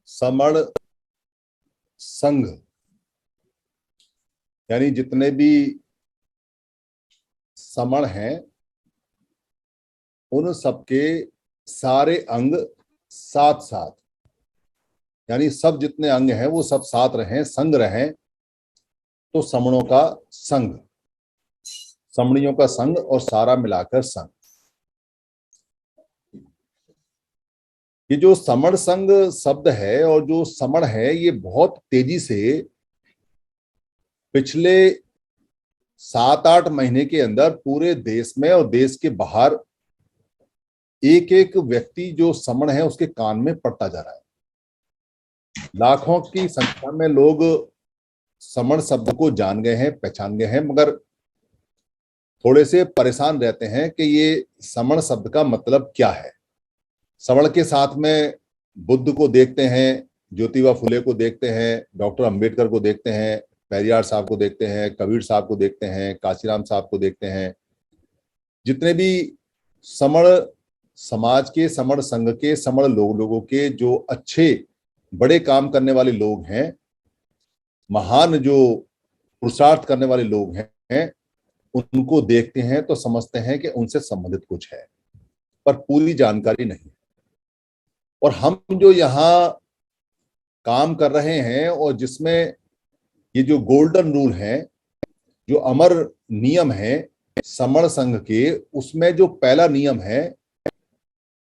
समण संघ यानी जितने भी समण हैं उन सबके सारे अंग साथ साथ, यानी सब जितने अंग हैं वो सब साथ रहें, संग रहें, तो समणों का संघ, समणियों का संघ और सारा मिलाकर संघ। ये जो समण संघ शब्द है और जो समण है ये बहुत तेजी से पिछले 7-8 महीने के अंदर पूरे देश में और देश के बाहर एक एक व्यक्ति जो समण है उसके कान में पड़ता जा रहा है। लाखों की संख्या में लोग समण शब्द को जान गए हैं, पहचान गए हैं, मगर थोड़े से परेशान रहते हैं कि ये समण शब्द का मतलब क्या है। समण के साथ में बुद्ध को देखते हैं, ज्योतिबा फुले को देखते हैं, डॉक्टर अंबेडकर को देखते हैं, पेरियार साहब को देखते हैं, कबीर साहब को देखते हैं, काशीराम साहब को देखते हैं। जितने भी समण समाज के, समण संघ के, समण लोगों के जो अच्छे बड़े काम करने वाले लोग हैं, महान जो पुरुषार्थ करने वाले लोग हैं, उनको देखते हैं तो समझते हैं कि उनसे संबंधित कुछ है, पर पूरी जानकारी नहीं। और हम जो यहाँ काम कर रहे हैं और जिसमें ये जो गोल्डन रूल है, जो अमर नियम है समण संघ के, उसमें जो पहला नियम है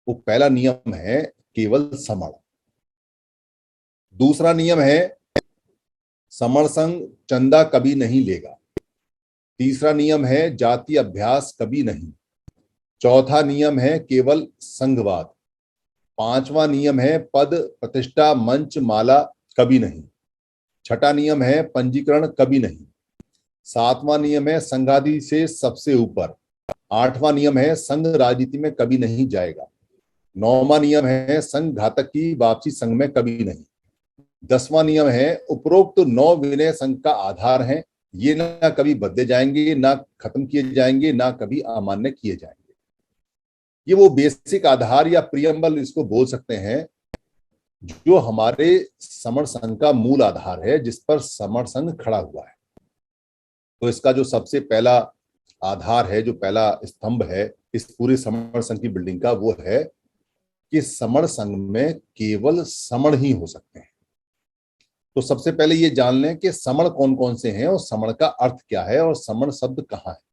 वो पहला नियम है केवल समण। दूसरा नियम है समण संघ चंदा कभी नहीं लेगा। तीसरा नियम है जाति अभ्यास कभी नहीं। चौथा नियम है केवल संघवाद। पांचवा नियम है पद प्रतिष्ठा मंच माला कभी नहीं। छठा नियम है पंजीकरण कभी नहीं। सातवां नियम है संघादि से सबसे ऊपर। आठवां नियम है संघ राजनीति में कभी नहीं जाएगा। नौवां नियम है संघ घातक की वापसी संघ में कभी नहीं। 10वां नियम है उपरोक्त 9 विनय संघ का आधार है, ये ना कभी बदले जाएंगे, ना खत्म किए जाएंगे, ना कभी अमान्य किए जाएंगे। ये वो बेसिक आधार या प्रियम्बल इसको बोल सकते हैं जो हमारे समण संघ का मूल आधार है, जिस पर समण संघ खड़ा हुआ है। तो इसका जो सबसे पहला आधार है, जो पहला स्तंभ है इस पूरे समण संघ की बिल्डिंग का, वो है कि समण संघ में केवल समण ही हो सकते हैं। तो सबसे पहले ये जान लें कि समण कौन कौन से हैं और समण का अर्थ क्या है और समण शब्द कहाँ है।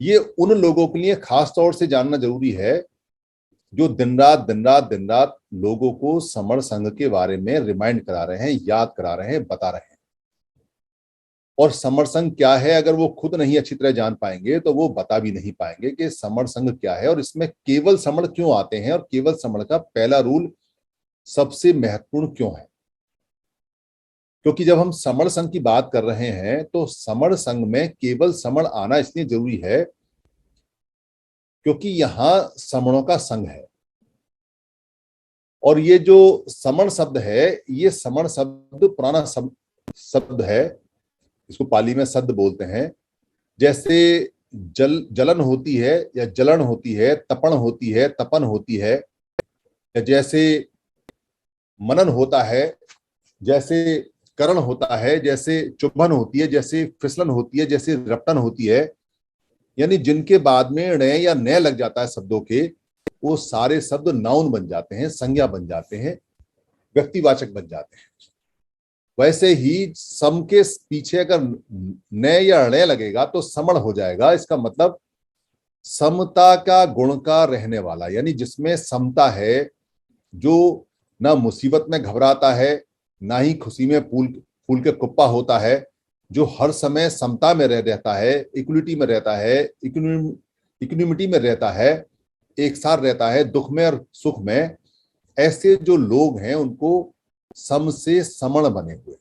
ये उन लोगों के लिए खास तौर से जानना जरूरी है जो दिन रात लोगों को समण संघ के बारे में रिमाइंड करा रहे हैं, याद करा रहे हैं, बता रहे हैं। और समण संघ क्या है अगर वो खुद नहीं अच्छी तरह जान पाएंगे तो वो बता भी नहीं पाएंगे कि समण संघ क्या है और इसमें केवल समण क्यों आते हैं और केवल समण का पहला रूल सबसे महत्वपूर्ण क्यों है। क्योंकि जब हम समण संघ की बात कर रहे हैं तो समण संघ में केवल समण आना इसलिए जरूरी है क्योंकि यहां समणों का संघ है। और ये जो समण शब्द है, ये समण शब्द पुराना शब्द है, इसको पाली में सद बोलते हैं। जैसे जलन होती है या जलन होती है, तपन होती है, तपन होती है, या जैसे मनन होता है, जैसे करण होता है, जैसे चुंबन होती है, जैसे फिसलन होती है, जैसे रपटन होती है, यानी जिनके बाद में ण या न लग जाता है शब्दों के, वो सारे शब्द नाउन बन जाते हैं, संज्ञा बन जाते हैं, व्यक्तिवाचक बन जाते हैं। वैसे ही सम के पीछे अगर न या ण लगेगा तो समण हो जाएगा। इसका मतलब समता का गुण का रहने वाला, यानी जिसमें समता है, जो ना मुसीबत में घबराता है, ना ही खुशी में फूल के कुप्पा होता है, जो हर समय समता में रहता है, इक्वलिटी में रहता है, इक्विनिमिटी में रहता है, एक साथ रहता है दुख में और सुख में। ऐसे जो लोग हैं उनको सम से समण बने हुए,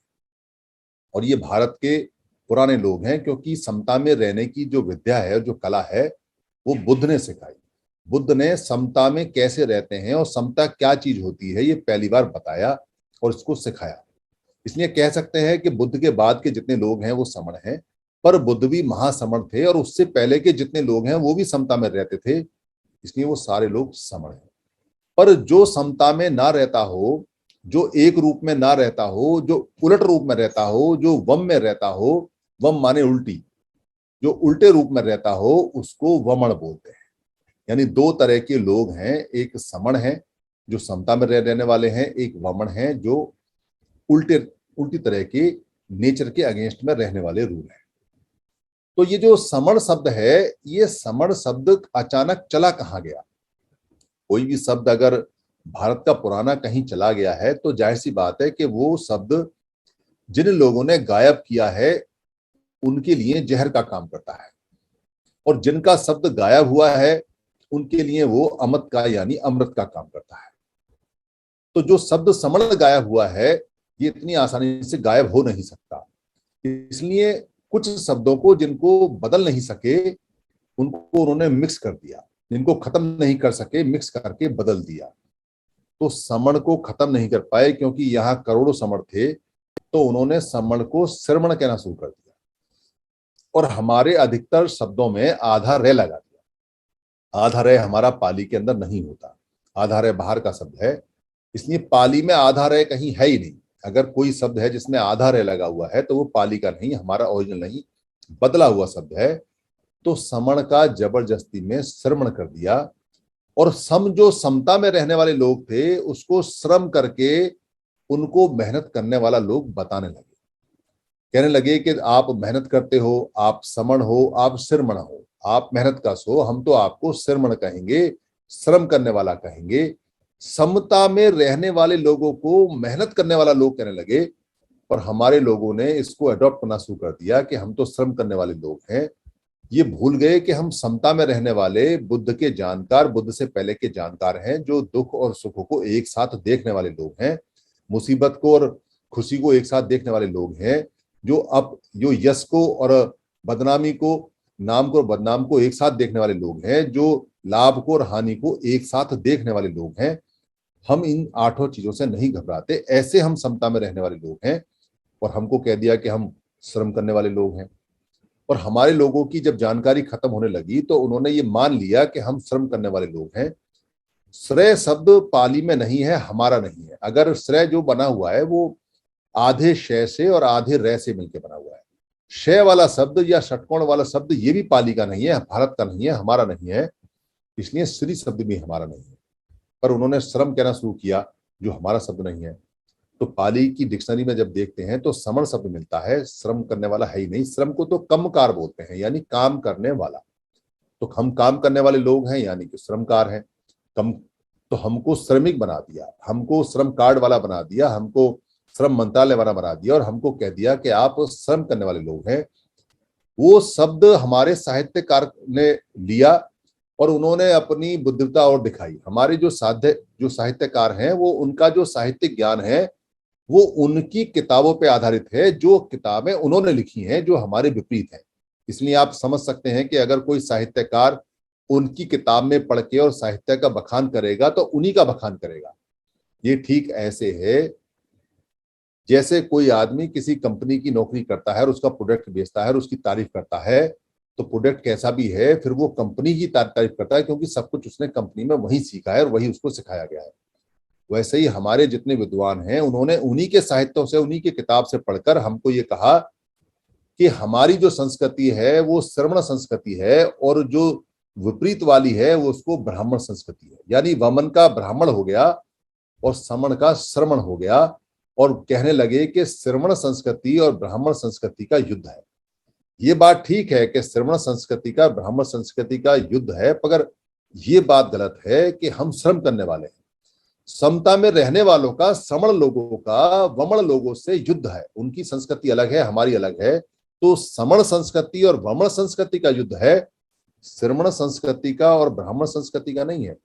और ये भारत के पुराने लोग हैं, क्योंकि समता में रहने की जो विद्या है, जो कला है, वो बुद्ध ने सिखाई। बुद्ध ने समता में कैसे रहते हैं और समता क्या चीज होती है ये पहली बार बताया और इसको सिखाया। इसलिए कह सकते हैं कि बुद्ध के बाद के जितने लोग हैं वो समण हैं, पर बुद्ध भी महासमण थे और उससे पहले के जितने लोग हैं वो भी समता में रहते थे। इसलिए वो सारे लोग समण हैं। पर जो समता में ना रहता हो, जो एक रूप में ना रहता हो, जो उलट रूप में रहता हो, जो वम में रहता हो, वम माने उल्टी, जो उल्टे रूप में रहता हो उसको वमन बोलते हैं। यानी दो तरह के लोग हैं, एक समण है जो समता में रहने वाले हैं, एक वमन है जो उल्टी तरह के नेचर के अगेंस्ट में रहने वाले रूल है। तो ये जो समण शब्द है, ये समण शब्द अचानक चला कहाँ गया? कोई भी शब्द अगर भारत का पुराना कहीं चला गया है तो जाहिर सी बात है कि वो शब्द जिन लोगों ने गायब किया है उनके लिए जहर का काम करता है, और जिनका शब्द गायब हुआ है उनके लिए वो अमृत का यानी अमृत का काम करता है। तो जो शब्द समण गायब हुआ है ये इतनी आसानी से गायब हो नहीं सकता, इसलिए कुछ शब्दों को जिनको बदल नहीं सके उनको उन्होंने मिक्स कर दिया, जिनको खत्म नहीं कर सके मिक्स करके बदल दिया। तो समण को खत्म नहीं कर पाए क्योंकि यहाँ करोड़ों समण थे, तो उन्होंने समण को श्रवण कहना शुरू कर दिया और हमारे अधिकतर शब्दों में आधा रे लगा दिया। आधा रे हमारा पाली के अंदर नहीं होता, आधा रे बाहर का शब्द है, इसलिए पाली में आधा रे कहीं है ही नहीं। अगर कोई शब्द है जिसमें आधा रे लगा हुआ है तो वो पाली का नहीं, हमारा ओरिजिनल नहीं, बदला हुआ शब्द है। तो समण का जबरदस्ती में श्रवण कर दिया, और सम जो समता में रहने वाले लोग थे उसको श्रम करके उनको मेहनत करने वाला लोग बताने लगे, कहने लगे कि आप मेहनत करते हो, आप समण हो, आप श्रमण हो, आप मेहनत का सो, हम तो आपको श्रमण कहेंगे, श्रम करने वाला कहेंगे। समता में रहने वाले लोगों को मेहनत करने वाला लोग कहने लगे, और हमारे लोगों ने इसको अडॉप्ट करना शुरू कर दिया कि हम तो श्रम करने वाले लोग हैं। ये भूल गए कि हम समता में रहने वाले बुद्ध के जानकार, बुद्ध से पहले के जानकार हैं, जो दुख और सुख को एक साथ देखने वाले लोग हैं, मुसीबत को और खुशी को एक साथ देखने वाले लोग हैं, जो यश को और बदनामी को, नाम को और बदनाम को एक साथ देखने वाले लोग हैं, जो लाभ को और हानि को एक साथ देखने वाले लोग हैं। हम इन आठों चीजों से नहीं घबराते, ऐसे हम समता में रहने वाले लोग हैं, और हमको कह दिया कि हम श्रम करने वाले लोग हैं। और हमारे लोगों की जब जानकारी खत्म होने लगी तो उन्होंने ये मान लिया कि हम श्रम करने वाले लोग हैं। श्रेय शब्द पाली में नहीं है, हमारा नहीं है। अगर श्रेय जो बना हुआ है वो आधे शय से और आधे रे से मिलकर बना हुआ है। शय वाला शब्द या षटकोण वाला शब्द ये भी पाली का नहीं है, भारत का नहीं है, हमारा नहीं है, इसलिए श्री शब्द भी हमारा नहीं है। पर उन्होंने श्रम कहना शुरू किया जो हमारा शब्द नहीं है। तो पाली की डिक्शनरी में जब देखते हैं तो समण शब्द मिलता है, श्रम करने वाला है ही नहीं। श्रम को तो कर्मकार बोलते हैं, यानी काम करने वाला। तो हम काम करने वाले लोग हैं यानी कि श्रमकार हैं। कम तो हमको श्रमिक बना दिया, हमको श्रम कार्ड वाला बना दिया, हमको श्रम मंत्रालय वाला बना दिया, और हमको कह दिया कि आप श्रम करने वाले लोग हैं। वो शब्द हमारे साहित्यकार ने लिया और उन्होंने अपनी बुद्धिमत्ता और दिखाई। हमारे जो साहित्यकार हैं वो, उनका जो साहित्यिक ज्ञान है वो उनकी किताबों पे आधारित है, जो किताबें उन्होंने लिखी हैं, जो हमारे विपरीत हैं। इसलिए आप समझ सकते हैं कि अगर कोई साहित्यकार उनकी किताब में पढ़ के और साहित्य का बखान करेगा तो उन्हीं का बखान करेगा। ये ठीक ऐसे है जैसे कोई आदमी किसी कंपनी की नौकरी करता है और उसका प्रोडक्ट बेचता है और उसकी तारीफ करता है, तो प्रोडक्ट कैसा भी है फिर वो कंपनी की तारीफ करता है, क्योंकि सब कुछ उसने कंपनी में वही सीखा है और वही उसको सिखाया गया है। वैसे ही हमारे जितने विद्वान हैं उन्होंने उन्हीं के साहित्यों से, उन्हीं के किताब से पढ़कर हमको ये कहा कि हमारी जो संस्कृति है वो श्रवण संस्कृति है, और जो विपरीत वाली है वो उसको ब्राह्मण संस्कृति है। यानी वमन का ब्राह्मण हो गया और समण का श्रवण हो गया, और कहने लगे कि श्रवण संस्कृति और ब्राह्मण संस्कृति का युद्ध है। ये बात ठीक है कि श्रवण संस्कृति का ब्राह्मण संस्कृति का युद्ध है, मगर ये बात गलत है कि हम श्रम करने वाले हैं। समता में रहने वालों का श्रमण लोगों का वमन लोगों से युद्ध है। उनकी संस्कृति अलग है, हमारी अलग है। तो समण संस्कृति और वमन संस्कृति का युद्ध है, श्रमण संस्कृति का और ब्राह्मण संस्कृति का नहीं है।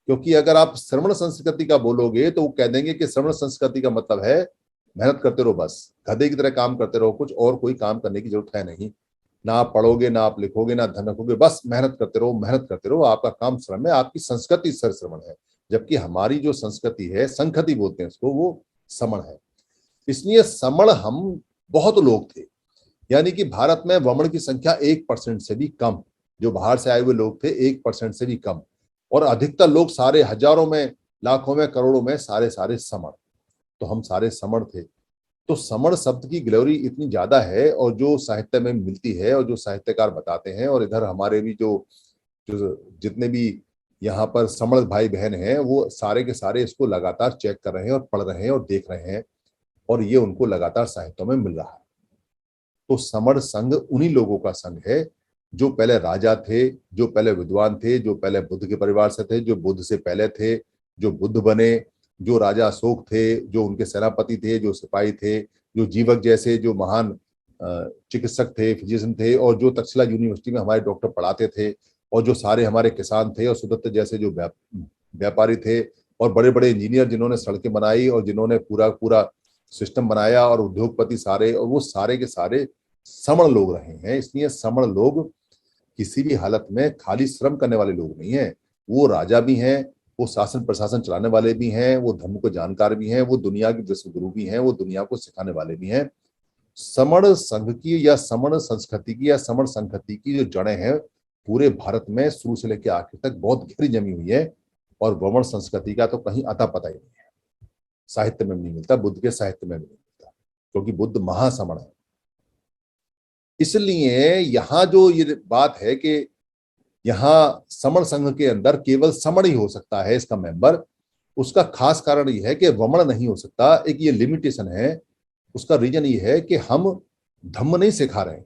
क्योंकि अगर आप श्रमण संस्कृति का बोलोगे तो वो कह देंगे कि श्रमण संस्कृति का मतलब है मेहनत करते रहो, बस गधे की तरह काम करते रहो, कुछ और कोई काम करने की जरूरत है नहीं। ना आप पढ़ोगे, ना आप लिखोगे, ना धन रखोगे, बस मेहनत करते रहो, मेहनत करते रहो, आपका काम श्रम है, आपकी संस्कृति श्रमण है। जबकि हमारी जो संस्कृति है, संखति बोलते हैं उसको, वो समण है। इसलिए समण हम बहुत लोग थे, यानी कि भारत में वमन की संख्या 1% से भी कम, जो बाहर से आए हुए लोग थे 1% से भी कम। और अधिकतर लोग सारे हजारों में, लाखों में, करोड़ों में सारे सारे समण। तो हम सारे समण थे। तो समण शब्द की ग्लोरी इतनी ज्यादा है, और जो साहित्य में मिलती है और जो साहित्यकार बताते हैं, और इधर हमारे भी जो जो जितने भी यहाँ पर समण भाई बहन हैं, वो सारे के सारे इसको लगातार चेक कर रहे हैं और पढ़ रहे हैं और देख रहे हैं, और ये उनको लगातार साहित्यों में मिल रहा है। तो समण संघ उन्हीं लोगों का संघ है जो पहले राजा थे, जो पहले विद्वान थे, जो पहले बुद्ध के परिवार से थे, जो बुद्ध से पहले थे, जो बुद्ध बने, जो राजा अशोक थे, जो उनके सेनापति थे, जो सिपाही थे, जो जीवक जैसे जो महान चिकित्सक थे, फिजिशियन थे, और जो तक्षशिला यूनिवर्सिटी में हमारे डॉक्टर पढ़ाते थे, और जो सारे हमारे किसान थे, और सुदत्त जैसे जो व्यापारी थे, और बड़े बड़े इंजीनियर जिन्होंने सड़कें बनाई और जिन्होंने पूरा पूरा सिस्टम बनाया, और उद्योगपति सारे, और वो सारे के सारे समण लोग रहे हैं। इसलिए समण लोग किसी भी हालत में खाली श्रम करने वाले लोग नहीं हैं। वो राजा भी हैं, वो शासन प्रशासन चलाने वाले भी हैं, वो धर्म को जानकार भी हैं, वो दुनिया के विश्व गुरु भी हैं, वो दुनिया को सिखाने वाले भी हैं। समण संघ की या समण संस्कृति की या समण संस्कृति की जो जड़ें हैं पूरे भारत में शुरू से लेकर आखिर तक बहुत गहरी जमी हुई है, और वमन संस्कृति का तो कहीं अता पता ही नहीं है। साहित्य में भी नहीं मिलता, बुद्ध के साहित्य में भी नहीं मिलता, क्योंकि बुद्ध महासमण है। इसलिए यहाँ जो ये बात है कि यहाँ समण संघ के अंदर केवल समण ही हो सकता है इसका मेंबर, उसका खास कारण ये है कि वमन नहीं हो सकता। एक ये लिमिटेशन है। उसका रीजन ये है कि हम धम्म नहीं सिखा रहे हैं,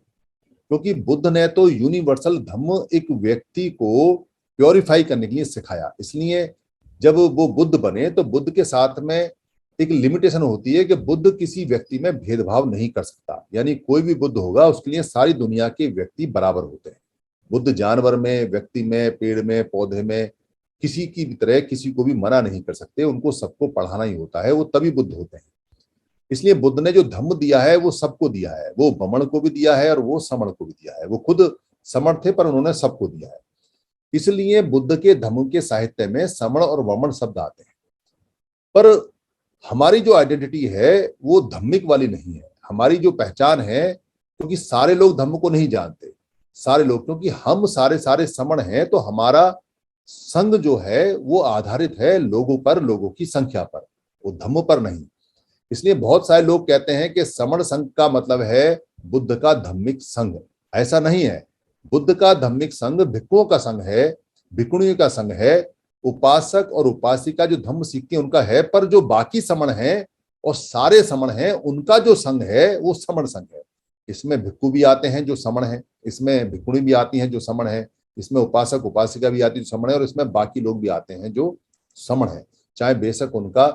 क्योंकि बुद्ध ने तो यूनिवर्सल धम्म एक व्यक्ति को प्योरीफाई करने के लिए सिखाया। इसलिए जब वो बुद्ध बने तो बुद्ध के साथ में एक लिमिटेशन होती है कि बुद्ध किसी व्यक्ति में भेदभाव नहीं कर सकता, यानी कोई भी बुद्ध होगा उसके लिए सारी दुनिया के व्यक्ति बराबर होते हैं। बुद्ध जानवर में, व्यक्ति में, पेड़ में, पौधे में, किसी की भी तरह किसी को भी मना नहीं कर सकते, उनको सबको पढ़ाना ही होता है, वो तभी बुद्ध होते हैं। इसलिए बुद्ध ने जो धम्म दिया है वो सबको दिया है, वो बमण को भी दिया है और वो समण को भी दिया है। वो खुद समण थे पर उन्होंने सबको दिया है। इसलिए बुद्ध के धम्म के साहित्य में समण और वमन शब्द आते हैं। पर हमारी जो आइडेंटिटी है वो धम्मिक वाली नहीं है। हमारी जो पहचान है, क्योंकि सारे लोग धम्म को नहीं जानते, सारे लोग, क्योंकि हम सारे सारे समण हैं, तो हमारा संघ जो है वो आधारित है लोगों पर, लोगों की संख्या पर, वो धम्म पर नहीं। इसलिए बहुत सारे लोग कहते हैं कि समण संघ का मतलब है बुद्ध का धम्मिक संघ। ऐसा नहीं है। बुद्ध का धम्मिक संघ भिक्षुओं का संघ है, भिक्षुणियों का संघ है, उपासक और उपासिका जो धम्म सीखते हैं उनका है। पर जो बाकी समण हैं और सारे समण हैं, उनका जो संघ है वो समण संघ है। इसमें भिक्षु भी आते हैं जो समण है, इसमें भिक्षुणी भी आती हैं जो समण है, इसमें उपासक उपासिका भी आती है जो समण है, और इसमें बाकी लोग भी आते हैं जो समण है। चाहे बेशक उनका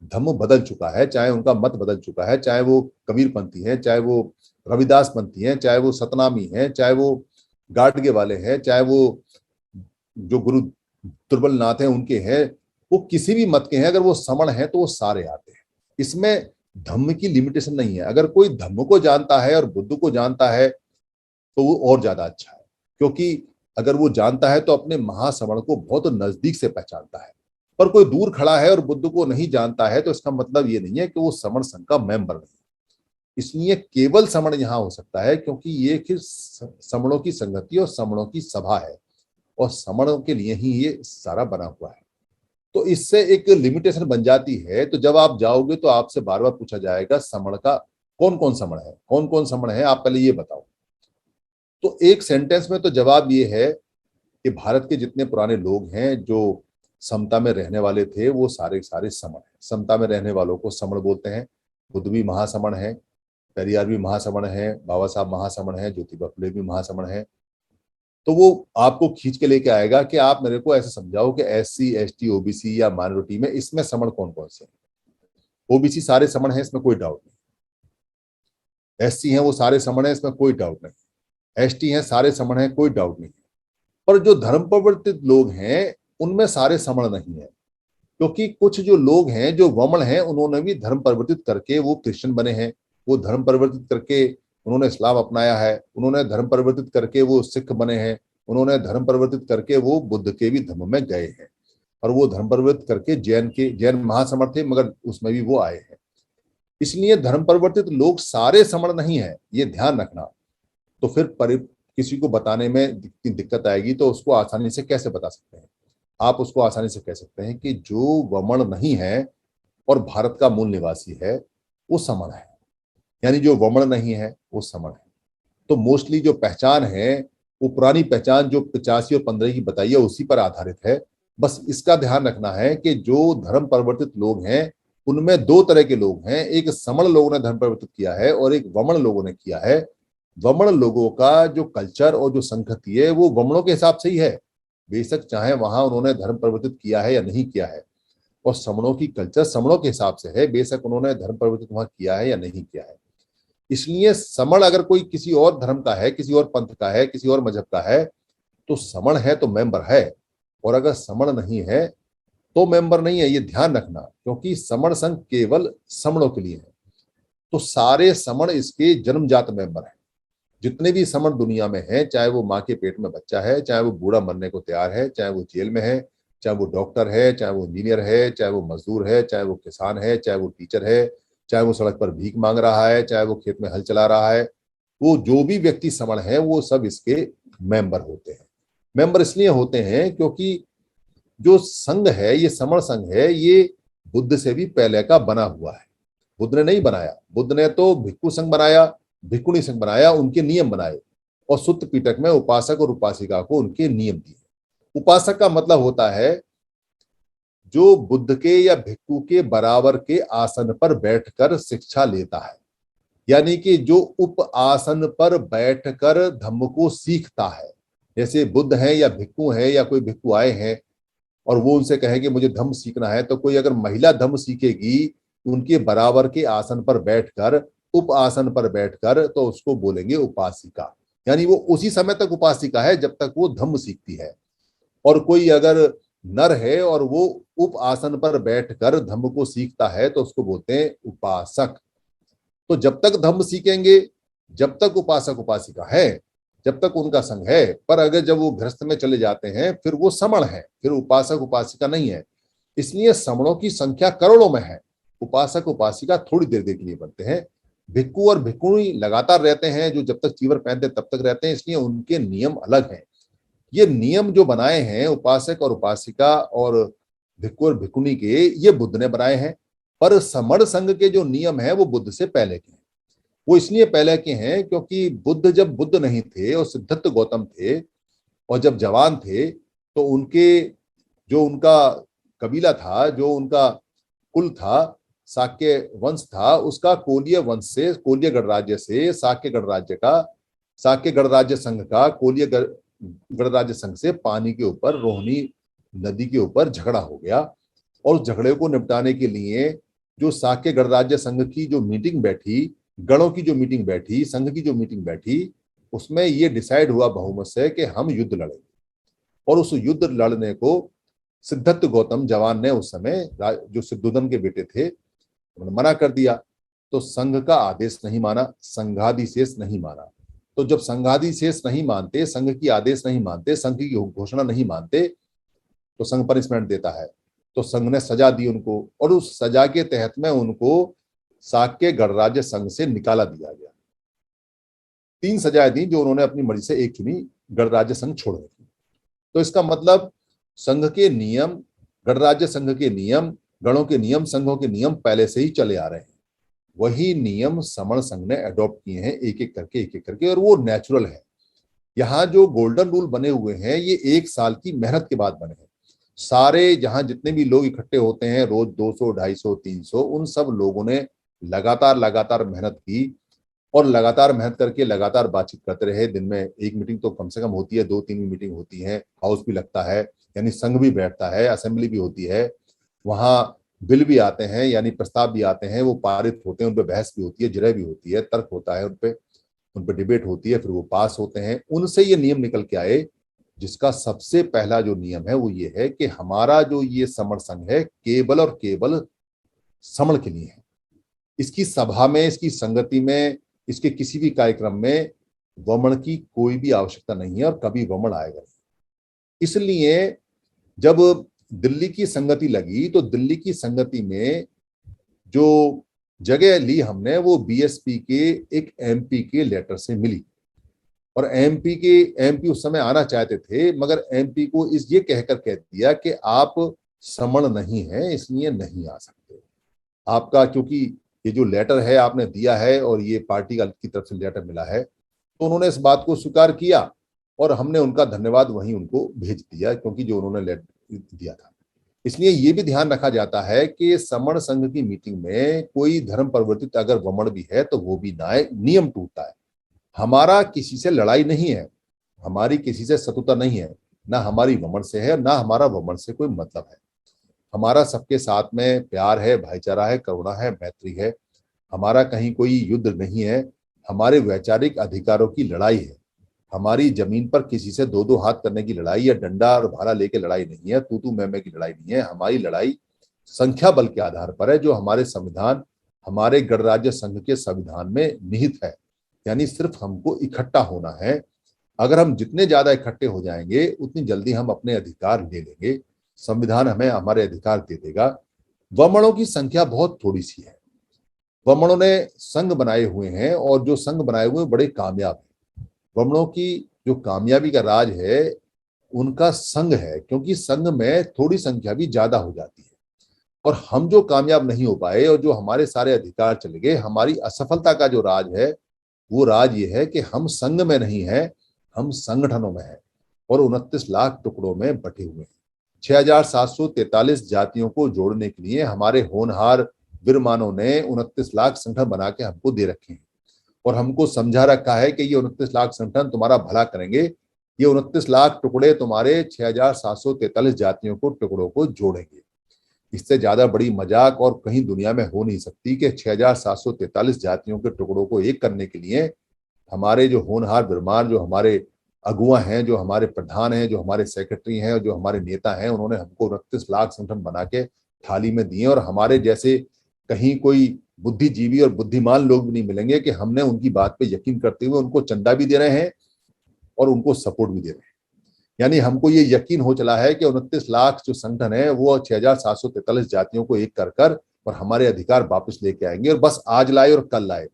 धम्म बदल चुका है, चाहे उनका मत बदल चुका है, चाहे वो कबीरपंथी है, चाहे वो रविदास पंथी है, चाहे वो सतनामी है, चाहे वो गाडगे वाले हैं, चाहे वो जो गुरु दुर्बल नाथ हैं उनके हैं, वो किसी भी मत के हैं, अगर वो समण है तो वो सारे आते हैं। इसमें धम्म की लिमिटेशन नहीं है। अगर कोई धम्म को जानता है और बुद्ध को जानता है तो वो और ज्यादा अच्छा है, क्योंकि अगर वो जानता है तो अपने महासमण को बहुत नजदीक से पहचानता है। पर कोई दूर खड़ा है और बुद्ध को नहीं जानता है तो इसका मतलब ये नहीं है कि वो समण संघ का मेंबर नहीं। इसलिए केवल समण यहाँ हो सकता है, क्योंकि ये फिर समणों की संगति और समणों की सभा है, और समणों के लिए ही ये सारा बना हुआ है। तो इससे एक लिमिटेशन बन जाती है। तो जब आप जाओगे तो आपसे बार बार पूछा जाएगा समण का कौन कौन समण है, कौन कौन समण है, आप पहले ये बताओ। तो एक सेंटेंस में तो जवाब ये है कि भारत के जितने पुराने लोग हैं जो समता में रहने वाले थे वो सारे सारे समण हैं। समता में रहने वालों को समण बोलते हैं। बुद्ध भी महासमण है, पेरियार भी महासमण है, बाबा साहब महासमण है, ज्योतिबा फुले भी महासमण है। तो वो आपको खींच के लेके आएगा कि आप मेरे को ऐसे समझाओ कि SC ST OBC या माइनॉरिटी में इसमें समण कौन कौन से हैं। OBC सारे समण हैं, इसमें कोई डाउट नहीं। SC हैं वो सारे समण हैं, इसमें कोई डाउट नहीं। ST हैं सारे समण हैं, कोई डाउट नहीं। पर जो धर्म परिवर्तित लोग हैं उनमें सारे समण नहीं है, क्योंकि कुछ जो लोग हैं जो वमन हैं उन्होंने भी धर्म परिवर्तित करके वो क्रिश्चियन बने हैं, वो धर्म परिवर्तित करके उन्होंने इस्लाम अपनाया है, उन्होंने धर्म परिवर्तित करके वो सिख बने हैं, उन्होंने धर्म परिवर्तित करके वो बुद्ध के भी धर्म में गए हैं, और वो धर्म परिवर्तित करके जैन महासमण थे मगर उसमें भी वो आए हैं। इसलिए धर्म परिवर्तित लोग सारे समण नहीं है, ये ध्यान रखना। तो फिर किसी को बताने में दिक्कत आएगी तो उसको आसानी से कैसे बता सकते हैं। आप उसको आसानी से कह सकते हैं कि जो वमन नहीं है और भारत का मूल निवासी है वो समण है, यानी जो वमन नहीं है वो समण है। तो मोस्टली जो पहचान है वो पुरानी पहचान जो 85 और 15 की बताई है उसी पर आधारित है। बस इसका ध्यान रखना है कि जो धर्म परिवर्तित लोग हैं उनमें दो तरह के लोग हैं, एक समण लोगों ने धर्म परिवर्तित किया है और एक वमन लोगों ने किया है। वमन लोगों का जो कल्चर और जो संस्कृति है वो वमनों के हिसाब से ही है, बेशक चाहे वहां उन्होंने धर्म परिवर्तित किया है या नहीं किया है। और समणों की कल्चर समणों के हिसाब से है, बेशक उन्होंने धर्म परिवर्तित वहां किया है या नहीं किया है। इसलिए समण अगर कोई किसी और धर्म का है, किसी और पंथ का है, किसी और मजहब का है, तो समण है तो मेंबर है, और अगर समण नहीं है तो मेंबर नहीं है। ये ध्यान रखना, क्योंकि समण संघ केवल समणों के लिए है। तो सारे समण इसके जन्मजात मेंबर हैं। जितने भी समण दुनिया में हैं, चाहे वो माँ के पेट में बच्चा है, चाहे वो बूढ़ा मरने को तैयार है, चाहे वो जेल में है, चाहे वो डॉक्टर है, चाहे वो इंजीनियर है, चाहे वो मजदूर है, चाहे वो किसान है, चाहे वो टीचर है, चाहे वो सड़क पर भीख मांग रहा है, चाहे वो खेत में हल चला रहा है, वो जो भी व्यक्ति समण है वो सब इसके मेंबर होते हैं। मेंबर इसलिए होते हैं क्योंकि जो संघ है, ये समण संघ है, ये बुद्ध से भी पहले का बना हुआ है। बुद्ध ने नहीं बनाया, बुद्ध ने तो भिक्खु संघ बनाया, भिक्खुणी संघ बनाया, उनके नियम बनाए और सुत्त पिटक में उपासक और उपासिका को उनके नियम दिए। उपासक का मतलब होता है जो बुद्ध के या भिक्खु के बराबर के आसन पर बैठकर शिक्षा लेता है, यानी कि जो उप आसन पर बैठकर धम्म को सीखता है। जैसे बुद्ध है या भिक्खु है या कोई भिक्खु आए हैं और वो उनसे कहे कि मुझे धम्म सीखना है, तो कोई अगर महिला धम्म सीखेगी उनके बराबर के आसन पर बैठकर, उप आसन पर बैठकर, तो उसको बोलेंगे उपासिका। यानी वो उसी समय तक उपासिका है जब तक वो धम्म सीखती है। और कोई अगर नर है और वो उप आसन पर बैठकर धम्म को सीखता है तो उसको बोलते हैं उपासक। तो जब तक धम्म सीखेंगे, जब तक उपासक उपासिका है, जब तक उनका संग है। पर अगर जब वो गृहस्थ में चले जाते हैं फिर वो समण है, फिर उपासक उपासिका नहीं है। इसलिए समणों की संख्या करोड़ों में है, उपासक उपासिका थोड़ी देर देर के लिए बनते हैं। भिक्खु और भिक्खुणी लगातार रहते हैं, जो जब तक चीवर पहनते तब तक रहते हैं, इसलिए उनके नियम अलग हैं। ये नियम जो बनाए हैं उपासक और उपासिका और भिक्खु और भिक्खुणी के, ये बुद्ध ने बनाए हैं। पर समण संघ के जो नियम है वो बुद्ध से पहले के हैं। वो इसलिए पहले के हैं क्योंकि बुद्ध जब बुद्ध नहीं थे और सिद्धार्थ गौतम थे और जब जवान थे, तो उनके जो उनका कबीला था, जो उनका कुल था, शाक्य वंश था, उसका कोलीय वंश से, कोलीय गणराज्य से शाक्य गणराज्य का, शाक्य गणराज्य संघ का कोलीय गणराज्य संघ से पानी के ऊपर, रोहिणी नदी के ऊपर झगड़ा हो गया। और उस झगड़े को निपटाने के लिए जो शाक्य गणराज्य संघ की जो मीटिंग बैठी, गणों की जो मीटिंग बैठी, संघ की जो मीटिंग बैठी, उसमें ये डिसाइड हुआ बहुमत से कि हम युद्ध लड़ेंगे। और उस युद्ध लड़ने को सिद्धार्थ गौतम जवान ने उस समय, जो सिद्धोधन के बेटे थे, उन्होंने मना कर दिया। तो संघ का आदेश नहीं माना, संघादिशेष नहीं माना। तो जब संघादिशेष नहीं मानते, संघ की आदेश नहीं मानते, संघ की घोषणा नहीं मानते, तो संघ पनिशमेंट देता है। तो संघ ने सजा दी उनको, और उस सजा के तहत में उनको शाक्य गणराज्य संघ से निकाला दिया गया। 3 सजाएं दी जो उन्होंने अपनी मर्जी से एक चुनी, गणराज्य संघ छोड़ने की। तो इसका मतलब संघ के नियम, गणराज्य संघ के नियम, गणों के नियम, संघों के नियम पहले से ही चले आ रहे हैं। वही नियम समण संघ ने अडॉप्ट किए हैं, एक एक करके, एक एक करके, और वो नेचुरल है। यहाँ जो गोल्डन रूल बने हुए हैं ये 1 साल की मेहनत के बाद बने हैं। सारे जहां जितने भी लोग इकट्ठे होते हैं रोज 200, 250, 300, उन सब लोगों ने लगातार लगातार मेहनत की, और लगातार मेहनत करके लगातार बातचीत करते रहे। दिन में एक मीटिंग तो कम से कम होती है, 2-3 मीटिंग होती है, हाउस भी लगता है, यानी संघ भी बैठता है, असेंबली भी होती है, वहां बिल भी आते हैं, यानी प्रस्ताव भी आते हैं, वो पारित होते हैं, उन पर बहस भी होती है, जिरह भी होती है, तर्क होता है, उन पे डिबेट होती है, फिर वो पास होते हैं। उनसे ये नियम निकल के आए, जिसका सबसे पहला जो नियम है वो ये है कि हमारा जो ये समण संघ है केवल और केवल समण के लिए है। इसकी सभा में, इसकी संगति में, इसके किसी भी कार्यक्रम में वमन की कोई भी आवश्यकता नहीं है, और कभी वमन आएगा नहीं। इसलिए जब दिल्ली की संगति लगी तो दिल्ली की संगति में जो जगह ली हमने वो बीएसपी के एक एमपी के लेटर से मिली। और एमपी उस समय आना चाहते थे, मगर एमपी को ये कहकर कह दिया कि आप समण नहीं है, इसलिए नहीं आ सकते। आपका क्योंकि ये जो लेटर है आपने दिया है और ये पार्टी की तरफ से लेटर मिला है, तो उन्होंने इस बात को स्वीकार किया और हमने उनका धन्यवाद वहीं उनको भेज दिया, क्योंकि जो उन्होंने लेटर दिया था। इसलिए ये भी ध्यान रखा जाता है कि समण संघ की मीटिंग में कोई धर्म परिवर्तित अगर वमन भी है तो वो भी ना है, नियम टूटता है। हमारा किसी से लड़ाई नहीं है, हमारी किसी से शत्रुता नहीं है, ना हमारी वमन से है, ना हमारा वमन से कोई मतलब है। हमारा सबके साथ में प्यार है, भाईचारा है, करुणा है, मैत्री है। हमारा कहीं कोई युद्ध नहीं है, हमारे वैचारिक अधिकारों की लड़ाई है। हमारी जमीन पर किसी से दो दो हाथ करने की लड़ाई या डंडा और भाला लेके लड़ाई नहीं है, तू मैं की लड़ाई नहीं है। हमारी लड़ाई संख्या बल के आधार पर है, जो हमारे संविधान, हमारे गणराज्य संघ के संविधान में निहित है। यानी सिर्फ हमको इकट्ठा होना है। अगर हम जितने ज्यादा इकट्ठे हो जाएंगे उतनी जल्दी हम अपने अधिकार ले लेंगे, संविधान हमें हमारे अधिकार दे देगा। वमणों की संख्या बहुत थोड़ी सी है। वमणों ने संघ बनाए हुए हैं और जो संघ बनाए हुए बड़े कामयाब हैं। वमणों की जो कामयाबी का राज है उनका संघ है, क्योंकि संघ में थोड़ी संख्या भी ज्यादा हो जाती है। और हम जो कामयाब नहीं हो पाए और जो हमारे सारे अधिकार चले गए, हमारी असफलता का जो राज है वो राज ये है कि हम संघ में नहीं है, हम संगठनों में है और 29 लाख टुकड़ों में बटे हुए हैं। 6,743 जातियों को जोड़ने के लिए हमारे होनहार विद्वानों ने 29 लाख संगठन बना के हमको दे रखे हैं और हमको समझा रखा है कि ये 29 लाख संगठन तुम्हारा भला करेंगे। ये 29 लाख टुकड़े तुम्हारे 6,743 जातियों को टुकड़ों को जोड़ेंगे। इससे ज्यादा बड़ी मजाक और कहीं दुनिया में हो नहीं सकती कि 6,743 जातियों के टुकड़ों को एक करने के लिए हमारे जो होनहार विद्वान, जो हमारे अगुआ हैं, जो हमारे प्रधान हैं, जो हमारे सेक्रेटरी हैं और जो हमारे नेता हैं, उन्होंने हमको 29 लाख संगठन बना के थाली में दिए। और हमारे जैसे कहीं कोई बुद्धिजीवी और बुद्धिमान लोग भी नहीं मिलेंगे कि हमने उनकी बात पे यकीन करते हुए उनको चंदा भी दे रहे हैं और उनको सपोर्ट भी दे रहे हैं। यानी हमको ये यकीन हो चला है कि 29 लाख जो संगठन है वो 6,743 जातियों को एक कर और हमारे अधिकार वापस लेके आएंगे। और बस आज लाए और कल लाए,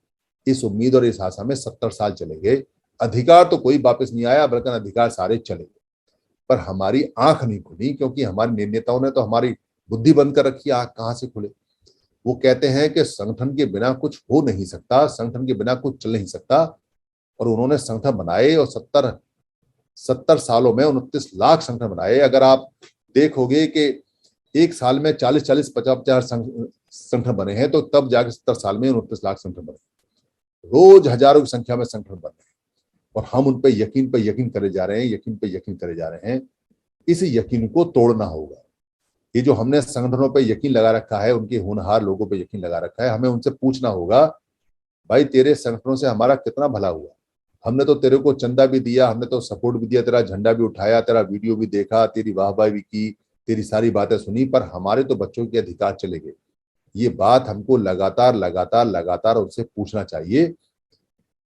इस उम्मीद और इस आशा में 70 साल चले गए। अधिकार तो कोई वापस नहीं आया, बल्कि अधिकार सारे चले गए। पर हमारी आंख नहीं खुली, क्योंकि हमारे नेताओं ने तो हमारी बुद्धि बंद कर रखी, आंख कहां से खुले। वो कहते हैं कि संगठन के बिना कुछ हो नहीं सकता, संगठन के बिना कुछ चल नहीं सकता। और उन्होंने संगठन बनाए और 70 सालों में 29 लाख संगठन बनाए। अगर आप देखोगे कि एक साल में 40-40, 50-50 संगठन बने हैं, तो तब जाके 70 साल में 29 लाख संगठन बने। रोज हजारों की संख्या में संगठन बन रहे हैं और हम उन पे यकीन करे जा रहे हैं, यकीन पे यकीन करे जा रहे हैं। इस यकीन को तोड़ना होगा। ये जो हमने संगठनों पे यकीन लगा रखा है, उनके होनहार लोगों पे यकीन लगा रखा है, हमें उनसे पूछना होगा, भाई तेरे संगठनों से हमारा कितना भला हुआ? हमने तो तेरे को चंदा भी दिया, हमने तो सपोर्ट भी दिया, तेरा झंडा भी उठाया, तेरा वीडियो भी देखा, तेरी वाहवाही भी की, तेरी सारी बातें सुनी, पर हमारे तो बच्चों के अधिकार चले गए। ये बात हमको लगातार लगातार लगातार उनसे पूछना चाहिए।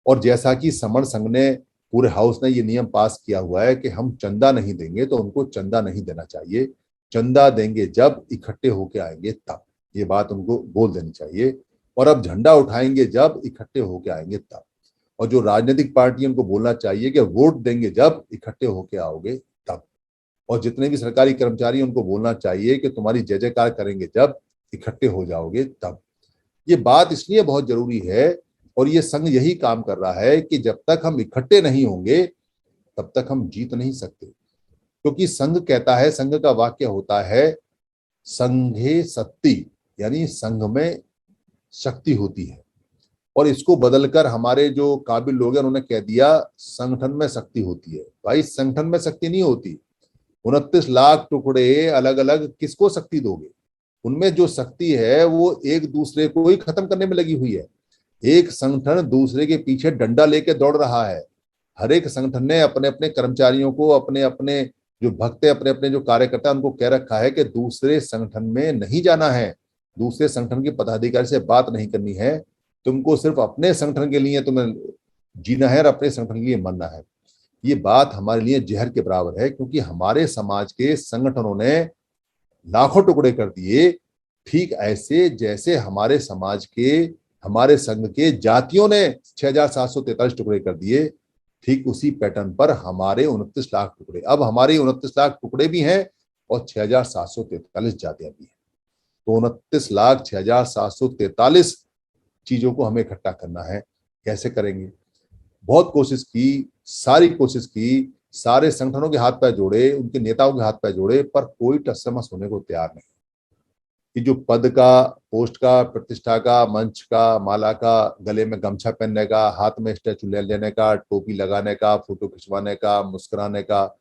और जैसा कि समण संघ ने, पूरे हाउस ने ये नियम पास किया हुआ है कि हम चंदा नहीं देंगे, तो उनको चंदा नहीं देना चाहिए। चंदा देंगे जब, इकट्ठे होके आएंगे तब, ये बात उनको बोल देनी चाहिए। और अब झंडा उठाएंगे जब, इकट्ठे होके आएंगे तब। और जो राजनीतिक पार्टी, उनको बोलना चाहिए कि वोट देंगे जब, इकट्ठे होके आओगे तब। और जितने भी सरकारी कर्मचारी, उनको बोलना चाहिए कि तुम्हारी जय जयकार करेंगे जब, इकट्ठे हो जाओगे तब। ये बात इसलिए बहुत जरूरी है और ये संघ यही काम कर रहा है कि जब तक हम इकट्ठे नहीं होंगे तब तक हम जीत नहीं सकते। क्योंकि संघ कहता है, संघ का वाक्य होता है संघे शक्ति, यानी संघ में शक्ति होती है। और इसको बदलकर हमारे जो काबिल लोग हैं उन्होंने कह दिया संगठन में शक्ति होती है। भाई संगठन में शक्ति नहीं होती। 29 लाख टुकड़े अलग अलग किसको शक्ति दोगे? उनमें जो शक्ति है वो एक दूसरे को ही खत्म करने में लगी हुई है। एक संगठन दूसरे के पीछे डंडा लेके दौड़ रहा है। हर एक संगठन ने अपने अपने कर्मचारियों को, अपने अपने जो भक्त है, अपने अपने जो कार्यकर्ता, उनको कह रखा है कि दूसरे संगठन में नहीं जाना है, दूसरे संगठन के पदाधिकारी से बात नहीं करनी है, तुमको सिर्फ अपने संगठन के लिए तुम्हें जीना है और अपने संगठन के लिए मरना है। ये बात हमारे लिए जहर के बराबर है, क्योंकि हमारे समाज के संगठनों ने लाखों टुकड़े कर दिए, ठीक ऐसे जैसे हमारे समाज के, हमारे संघ के जातियों ने 6,743 टुकड़े कर दिए। ठीक उसी पैटर्न पर हमारे 29 लाख टुकड़े, अब हमारे 29 लाख टुकड़े भी हैं और 6,743 जातियां भी हैं। तो 29,06,743 चीजों को हमें इकट्ठा करना है। कैसे करेंगे? बहुत कोशिश की, सारी कोशिश की, सारे संगठनों के हाथ पैर जोड़े, उनके नेताओं के हाथ पैर जोड़े, पर कोई टसमस होने को तैयार नहीं। कि जो पद का, पोस्ट का, प्रतिष्ठा का, मंच का, माला का, गले में गमछा पहनने का, हाथ में स्टैचू ले लेने का, टोपी लगाने का, फोटो खिंचवाने का, मुस्कुराने का,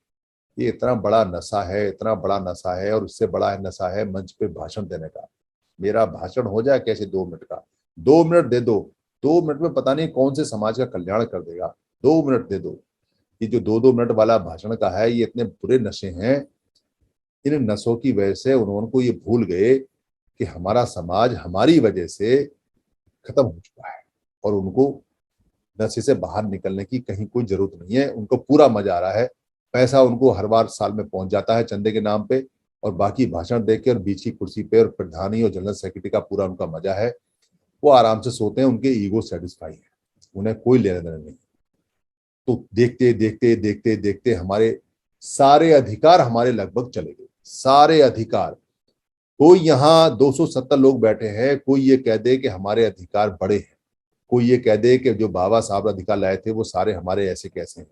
ये इतना बड़ा नशा है, इतना बड़ा नशा है। और उससे बड़ा नशा है मंच पे भाषण देने का। मेरा भाषण हो जाए कैसे 2 मिनट का, 2 मिनट दे दो, 2 मिनट में पता नहीं कौन से समाज का कल्याण कर देगा। 2 मिनट दे दो। ये जो 2-2 मिनट वाला भाषण का है, ये इतने बुरे नशे हैं। इन नशों की वजह से उन्होंने को ये भूल गए कि हमारा समाज हमारी वजह से खत्म हो चुका है और उनको नशे से बाहर निकलने की कहीं कोई जरूरत नहीं है। उनको पूरा मजा आ रहा है। पैसा उनको हर बार साल में पहुंच जाता है चंदे के नाम पे, और बाकी भाषण देख के और बीच की कुर्सी पे और प्रधानी और जनरल सेक्रेटरी का पूरा उनका मजा है। वो आराम से सोते हैं, उनके ईगो सेटिस्फाई है, उन्हें कोई लेना देना नहीं। तो देखते देखते देखते देखते हमारे सारे अधिकार हमारे लगभग चले गए, सारे अधिकार। कोई यहाँ 270 लोग बैठे हैं, कोई ये कह दे कि हमारे अधिकार बड़े हैं, कोई ये कह दे कि जो बाबा साहब अधिकार लाए थे वो सारे हमारे ऐसे कैसे हैं,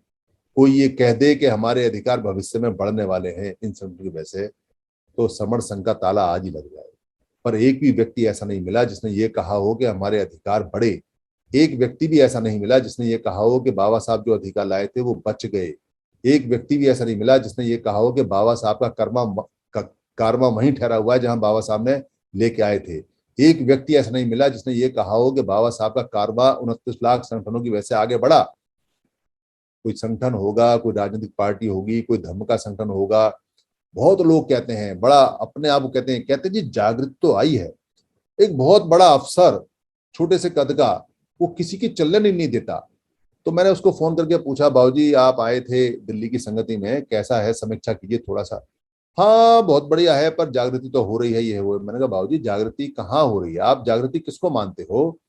कोई ये कह दे कि हमारे अधिकार भविष्य में बढ़ने वाले हैं इन सब की वजह से, तो समर संघ का ताला आज ही लग जाए। पर एक भी व्यक्ति ऐसा नहीं मिला जिसने ये कहा हो कि हमारे अधिकार बढ़े। एक व्यक्ति भी ऐसा नहीं मिला जिसने ये कहा हो कि बाबा साहब जो अधिकार लाए थे वो बच गए। एक व्यक्ति भी ऐसा नहीं मिला जिसने ये कहा हो कि बाबा साहब का कारवा वहीं ठहरा हुआ है जहां बाबा साहब ने लेके आए थे। एक व्यक्ति ऐसा नहीं मिला जिसने ये कहा हो कि बाबा साहब का कारवा 29 लाख संगठनों की वजह से आगे बढ़ा। कोई संगठन होगा, कोई राजनीतिक पार्टी होगी, कोई धर्म का संगठन होगा। बहुत लोग कहते हैं, बड़ा अपने आप को कहते हैं जी जागृति तो आई है। एक बहुत बड़ा अफसर छोटे से कद का, वो किसी की चलने नहीं देता। तो मैंने उसको फोन करके पूछा, बाबूजी आप आए थे दिल्ली की संगति में, कैसा है, समीक्षा कीजिए थोड़ा सा। हाँ बहुत बढ़िया है, पर जागृति तो हो रही है, ये वो। मैंने कहा बाबूजी जागृति कहाँ हो रही है, आप जागृति किसको मानते हो?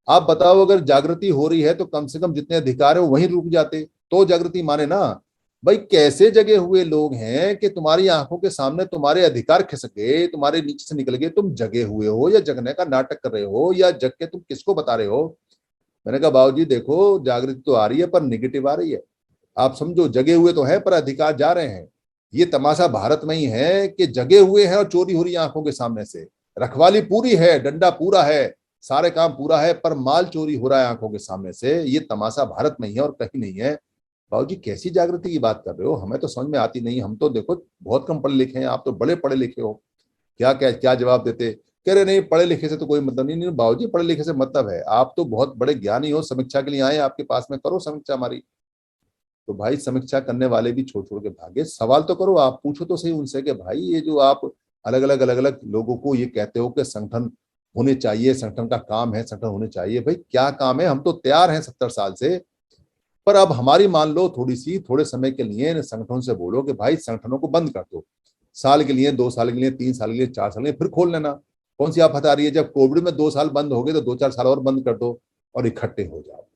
आप बताओ, अगर जागृति हो रही है तो कम से कम जितने अधिकार है वो वहीं रुक जाते तो जागृति माने ना। भाई कैसे जगे हुए लोग हैं कि तुम्हारी आंखों के सामने तुम्हारे अधिकार खिसक गए, तुम्हारे नीचे से निकल गए, तुम जगे हुए हो या जगने का नाटक कर रहे हो, या जग के तुम किसको बता रहे हो? मैंने कहा बाबूजी देखो जागृति तो आ रही है पर निगेटिव आ रही है। आप समझो जगे हुए तो है पर अधिकार जा रहे हैं। ये तमाशा भारत में ही है कि जगे हुए हैं और चोरी हो रही है आंखों के सामने से। रखवाली पूरी है, डंडा पूरा है, सारे काम पूरा है, पर माल चोरी हो रहा है आंखों के सामने से। ये तमाशा भारत में ही है और कहीं नहीं है। बाबूजी कैसी जागृति की बात कर रहे हो? हमें तो समझ में आती नहीं। हम तो देखो बहुत कम पढ़े लिखे हैं, आप तो बड़े पढ़े लिखे हो। क्या क्या क्या जवाब देते? कह रहे नहीं पढ़े लिखे से तो कोई मतलब नहीं। नहीं बाबूजी पढ़े लिखे से मतलब है, आप तो बहुत बड़े ज्ञानी हो, समीक्षा के लिए आए आपके पास में, करो समीक्षा हमारी। तो भाई समीक्षा करने वाले भी छोड़ छोड़ के भागे। सवाल तो करो, आप पूछो तो सही उनसे कि भाई ये जो आप अलग अलग लोगों को ये कहते हो कि संगठन होने चाहिए, संगठन का काम है, संगठन होने चाहिए, भाई क्या काम है? हम तो तैयार हैं 70 साल से। पर अब हमारी मान लो थोड़ी सी, थोड़े समय के लिए इन संगठनों से बोलो कि भाई संगठनों को बंद कर दो, साल के लिए, 2 साल के लिए, 3 साल के लिए, 4 साल के लिए, फिर खोल लेना। कौन सी आफत आ रही है? जब कोविड में 2 साल बंद हो गए तो 2-4 साल और बंद कर दो और इकट्ठे हो जाओ।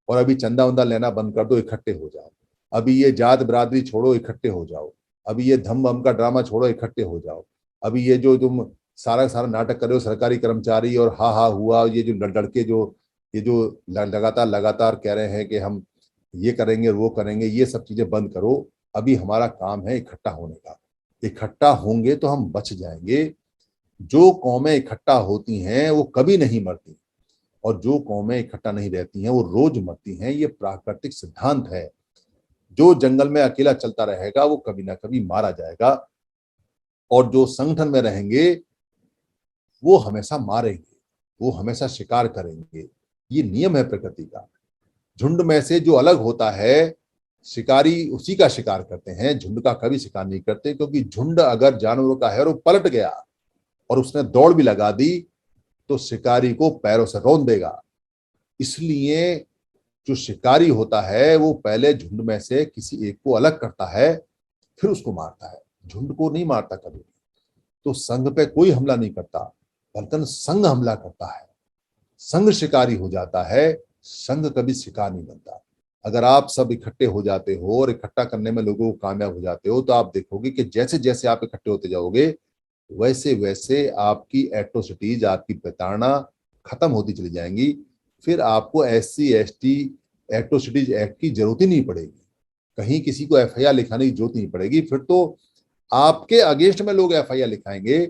और अभी चंदा वंदा लेना बंद कर दो, इकट्ठे हो जाओ। अभी ये जात बिरादरी छोड़ो, इकट्ठे हो जाओ। अभी ये धम बम का ड्रामा छोड़ो, इकट्ठे हो जाओ। अभी ये जो तुम सारा सारा नाटक कर रहे हो सरकारी कर्मचारी और हा हुआ, ये जो लड़के जो ये जो लगातार लगातार कह रहे हैं कि हम ये करेंगे वो करेंगे, ये सब चीजें बंद करो। अभी हमारा काम है इकट्ठा होने का। इकट्ठा होंगे तो हम बच जाएंगे। जो कौमें इकट्ठा होती हैं वो कभी नहीं मरती, और जो कौमें इकट्ठा नहीं रहती हैं वो रोज मरती हैं। ये प्राकृतिक सिद्धांत है। जो जंगल में अकेला चलता रहेगा वो कभी ना कभी मारा जाएगा, और जो संगठन में रहेंगे वो हमेशा मारेंगे, वो हमेशा शिकार करेंगे। ये नियम है प्रकृति का। झुंड में से जो अलग होता है, शिकारी उसी का शिकार करते हैं, झुंड का कभी शिकार नहीं करते। क्योंकि झुंड अगर जानवरों का है और वो पलट गया और उसने दौड़ भी लगा दी तो शिकारी को पैरों से रौंद देगा। इसलिए जो शिकारी होता है वो पहले झुंड में से किसी एक को अलग करता है, फिर उसको मारता है, झुंड को नहीं मारता कभी। तो संघ पे कोई हमला नहीं करता, बल्कि संघ हमला करता है। संघ शिकारी हो जाता है, संघ कभी शिकार नहीं बनता। अगर आप सब इकट्ठे हो जाते हो और इकट्ठा करने में लोगों को कामयाब हो जाते हो, तो आप देखोगे कि जैसे जैसे आप इकट्ठे होते जाओगे वैसे वैसे आपकी एट्रोसिटीज, आपकी प्रताड़ना खत्म होती चली जाएंगी। फिर आपको SC ST एट्रोसिटीज एक्ट की जरूरत ही नहीं पड़ेगी, कहीं किसी को FIR लिखाने की जरूरत नहीं पड़ेगी। फिर तो आपके अगेंस्ट में लोग FIR लिखाएंगे,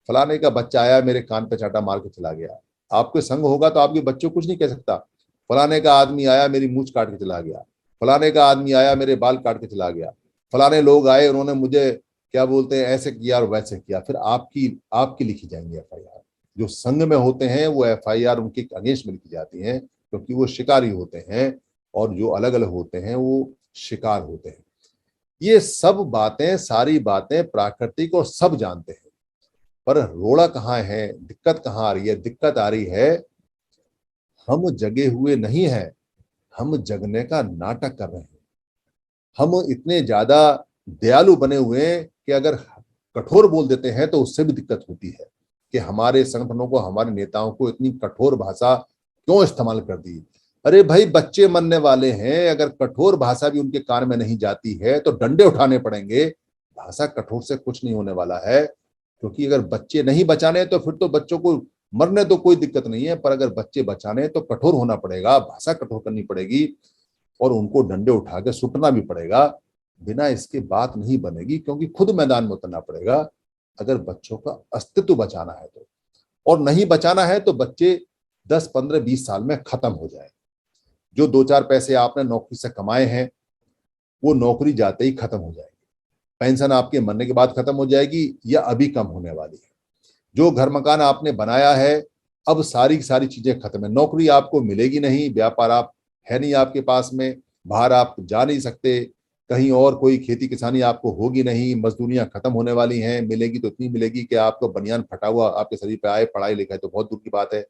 फलाने का बच्चा आया मेरे कान पे चाटा मार के चला गया। आपके संग होगा तो आपके बच्चों को कुछ नहीं कह सकता। फलाने का आदमी आया मेरी मूछ काट के चला गया, फलाने का आदमी आया मेरे बाल काट के चला गया, फलाने लोग आए उन्होंने मुझे क्या बोलते हैं ऐसे किया और वैसे किया। फिर आपकी आपकी लिखी जाएंगी FIR। जो संघ में होते हैं वो FIR उनके अगेंस्ट में लिखी जाती हैं, क्योंकि वो शिकारी होते हैं, और जो अलग अलग होते हैं वो शिकार होते हैं। ये सब बातें, सारी बातें प्राकृतिक और सब जानते हैं। पर रोड़ा कहाँ है, दिक्कत कहाँ आ रही है? दिक्कत आ रही है हम जगे हुए नहीं हैं, हम जगने का नाटक कर रहे हैं। हम इतने ज्यादा दयालु बने हुए हैं कि अगर कठोर बोल देते हैं तो उससे भी दिक्कत होती है कि हमारे संगठनों को, हमारे नेताओं को इतनी कठोर भाषा क्यों इस्तेमाल कर दी। अरे भाई, बच्चे मरने वाले हैं, अगर कठोर भाषा भी उनके कान में नहीं जाती है तो डंडे उठाने पड़ेंगे। भाषा कठोर से कुछ नहीं होने वाला है, क्योंकि अगर बच्चे नहीं बचाने तो फिर तो बच्चों को मरने तो कोई दिक्कत नहीं है, पर अगर बच्चे बचाने तो कठोर होना पड़ेगा, भाषा कठोर करनी पड़ेगी और उनको डंडे उठा के सुटना भी पड़ेगा। बिना इसके बात नहीं बनेगी, क्योंकि खुद मैदान में उतरना पड़ेगा अगर बच्चों का अस्तित्व बचाना है तो। और नहीं बचाना है तो बच्चे 10 15 20 साल में खत्म हो जाए। जो 2 4 पैसे आपने नौकरी से कमाए हैं वो नौकरी जाते ही खत्म हो जाएगी। पेंशन आपके मरने के बाद खत्म हो जाएगी या अभी कम होने वाली है। जो घर मकान आपने बनाया है, अब सारी सारी चीजें खत्म है। नौकरी आपको मिलेगी नहीं, व्यापार आप है नहीं आपके पास में, बाहर आप जा नहीं सकते, कहीं और कोई खेती किसानी आपको होगी नहीं, मजदूरियां खत्म होने वाली हैं। मिलेगी तो इतनी मिलेगी कि आपको बनियान फटा हुआ आपके शरीर पे आए। पढ़ाई लिखाई तो बहुत दूर की बात है।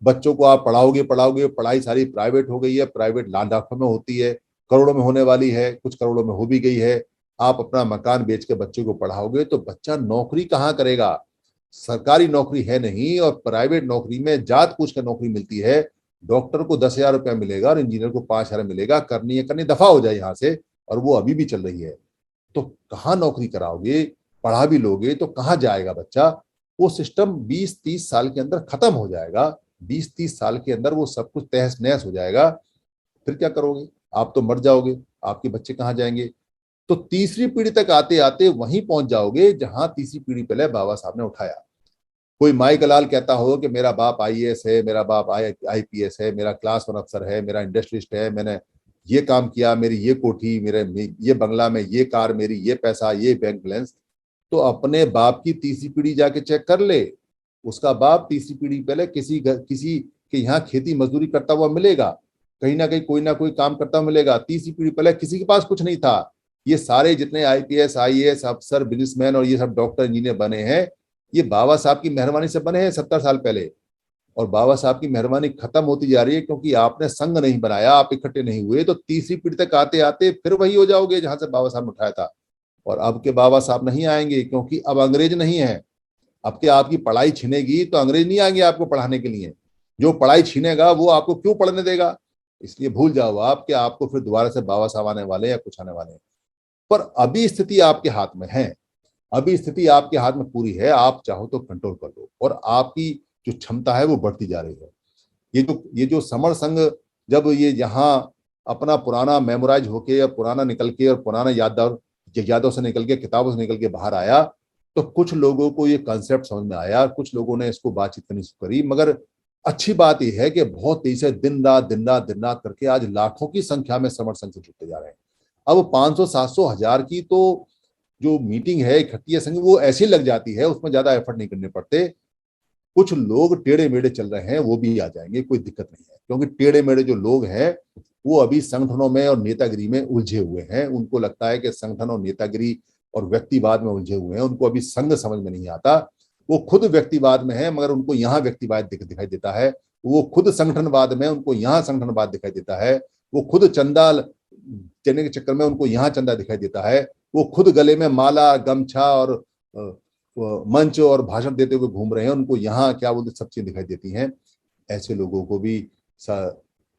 बच्चों को आप पढ़ाओगे पढ़ाओगे, पढ़ाई सारी प्राइवेट हो गई है, प्राइवेट लाखों में होती है, करोड़ों में होने वाली है, कुछ करोड़ों में हो भी गई है। आप अपना मकान बेच के बच्चे को पढ़ाओगे तो बच्चा नौकरी कहाँ करेगा? सरकारी नौकरी है नहीं, और प्राइवेट नौकरी में जात पूछ कर नौकरी मिलती है। डॉक्टर को 10,000 रुपया मिलेगा और इंजीनियर को 5,000 मिलेगा। करनी है करनी, दफा हो जाए यहाँ से। और वो अभी भी चल रही है। तो कहाँ नौकरी कराओगे? पढ़ा भी लोगे तो कहाँ जाएगा बच्चा? वो सिस्टम 20 30 साल के अंदर खत्म हो जाएगा। 20 30 साल के अंदर वो सब कुछ तहस नहस हो जाएगा। फिर क्या करोगे? आप तो मर जाओगे, आपके बच्चे कहाँ जाएंगे? तो तीसरी पीढ़ी तक आते आते वहीं पहुंच जाओगे जहां तीसरी पीढ़ी पहले बाबा साहब ने उठाया। कोई माई का लाल कहता हो कि मेरा बाप IAS है, मेरा बाप IPS है, मेरा क्लास 1 अफसर है, मेरा इंडस्ट्रियलिस्ट है, मैंने ये काम किया, मेरी ये कोठी, मेरे ये बंगला में ये कार, मेरी ये पैसा, ये बैंक बैलेंस। तो अपने बाप की तीसरी पीढ़ी जाके चेक कर ले। उसका बाप तीसरी पीढ़ी पहले किसी के यहाँ खेती मजदूरी करता हुआ मिलेगा, कहीं ना कोई काम करता हुआ मिलेगा। तीसरी पीढ़ी पहले किसी के पास कुछ नहीं था। ये सारे जितने IPS IAS अफसर, बिजनेसमैन और ये सब डॉक्टर इंजीनियर बने हैं, ये बाबा साहब की मेहरबानी से बने हैं 70 साल पहले। और बाबा साहब की मेहरबानी खत्म होती जा रही है, क्योंकि आपने संघ नहीं बनाया, आप इकट्ठे नहीं हुए। तो तीसरी पीढ़ी तक आते आते फिर वही हो जाओगे जहां से बाबा साहब ने उठाया था। और अब के बाबा साहब नहीं आएंगे, क्योंकि अब अंग्रेज नहीं है। अब के आपकी पढ़ाई छीनेगी तो अंग्रेज नहीं आएंगे आपको पढ़ाने के लिए। जो पढ़ाई छीनेगा वो आपको क्यों पढ़ने देगा? इसलिए भूल जाओ आप कि आपको फिर दोबारा से बाबा साहब आने वाले या कुछ आने वाले हैं। पर अभी स्थिति आपके हाथ में है, अभी स्थिति आपके हाथ में पूरी है। आप चाहो तो कंट्रोल कर लो, और आपकी जो क्षमता है वो बढ़ती जा रही है। ये जो समर संघ, जब ये यहाँ अपना पुराना मेमोराइज होके या पुराना निकल के और पुराना यादों से निकल के, किताबों से निकल के बाहर आया, तो कुछ लोगों को ये कॉन्सेप्ट समझ में आया, कुछ लोगों ने इसको बातचीत करनी शुरू करी। मगर अच्छी बात यह है कि बहुत तेजी से दिन रात करके आज लाखों की संख्या में समर संघ से जुड़ते जा रहे हैं। अब 500 700 1000 की तो जो मीटिंग है, इकट्ठी है संघ, वो ऐसी लग जाती है, उसमें ज्यादा एफर्ट नहीं करने पड़ते। कुछ लोग टेढ़े मेढ़े चल रहे हैं, वो भी आ जाएंगे, कोई दिक्कत नहीं है। क्योंकि टेढ़े मेढ़े जो लोग हैं वो अभी संगठनों में और नेतागिरी में उलझे हुए हैं। उनको लगता है कि संगठन और नेतागिरी और व्यक्तिवाद में उलझे हुए हैं, उनको अभी संघ समझ में नहीं आता। वो खुद व्यक्तिवाद में है, मगर उनको यहाँ व्यक्तिवाद दिखाई देता है। वो खुद संगठनवाद में, उनको यहाँ संगठनवाद दिखाई देता है। वो खुद चंदा देने के चक्कर में उनको यहाँ चंदा दिखाई देता है। वो खुद गले में माला, गमछा और मंच और भाषण देते हुए घूम रहे हैं, उनको यहाँ क्या बोलते सब चीजें दिखाई देती हैं। ऐसे लोगों को भी